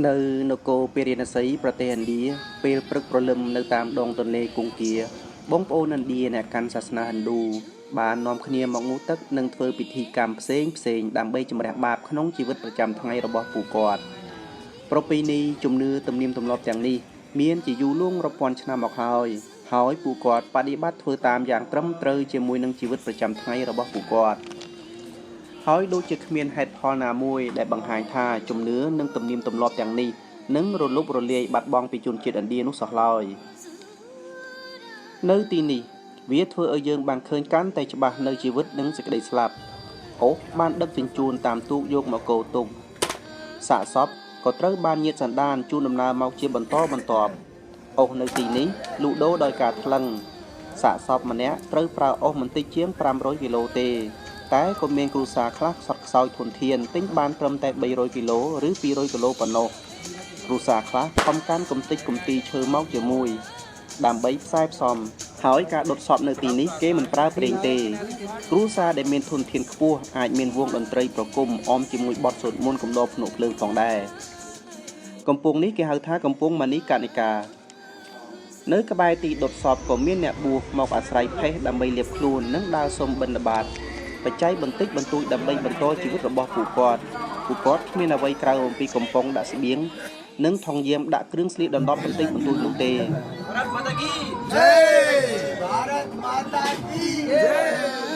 នៅនគរពារាណសីប្រទេសឥណ្ឌាពេលព្រឹកព្រលឹមនៅតាមដងទន្លេគង្គាបងប្អូនឥណ្ឌាអ្នកកាន់សាសនាហិណ្ឌូបាននាំគ្នាមកងូតទឹកនិងធ្វើពិធីកម្មផ្សេងដើម្បីជំរះបាបក្នុងជីវិតប្រចាំថ្ងៃរបស់ពួកគាត់ប្រពៃណីជំនឿទំនៀមទម្លាប់ទាំងនេះមានជាយូរលង់រាប់ពាន់ឆ្នាំមកហើយពួកគាត់បដិបត្តិធ្វើតាមយ៉ាងត្រឹមត្រូវជាមួយនឹងជីវិតប្រចាំថ្ងៃរបស់ពួកគាត់ហើយដូចជាគ្មានហេតុផលណាមួយដែលបង្ហាញថាជំនឿនិងទំនៀមទម្លាប់ទាំងនេះនឹងរលុបរលាយបាត់បង់ពីជនជាតិឥណ្ឌានោះសោះឡើយនៅទីនេះវាធ្វើឲ្យយើងបានឃើញកាន់តែច្បាស់នៅជីវិតនិងសេចក្តីស្លាប់អូសបានដឹកជញ្ជូនតាមទូកយកមកកោទុកសាកសពក៏ត្រូវបានញាតិសន្តានជូនដំណើរមកជាបន្តបន្ទាប់អូសនៅទីនេះលូដូដោយការថ្លឹងសាកសពម្នាក់ត្រូវប្រើអូសមិនតិចជាង500គីឡូទេតែក៏មានគ្រួសារខ្លះខ្សត់ខ្សោយធនធានទិញបានត្រឹមតែ300គីឡូឬ200គីឡូប៉ុណ្ណោះគ្រួសារខ្លះខំកាន់កំទេចកំទីឈើមកជាមួយដើម្បីផ្សាយផ្សំហើយការដុតសពនៅទីនេះគេមិនប្រើប្រេងទេគ្រួសារដែលមានធនធានខ្ពស់អាចមានវងតន្ត្រីប្រគំអមជាមួយបទសូត្រមន្តកំដរភ្នក់ភ្លើងផងដែរកំពង់នេះគេហៅថាកំពង់ម៉ានីកានិកានៅក្បែរទីដុតសពក៏មានអ្នកបួសមកអាស្រ័យផេះដើម្បីលាបខ្លួននិងដើរសុំបិណ្ឌបាតបច្ច័យបន្តិចបន្តួចដើម្បីបន្តជីវិតរបស់ពួកគាត់គ្មានអ្វីក្រៅអំពីកំប៉ុងដាក់ស្បៀងនិងថង់យាមដាក់គ្រឿងស្លៀកដណ្ដប់បន្តិចបន្តួចនោះទេभारत माता की जय भारत माता की जय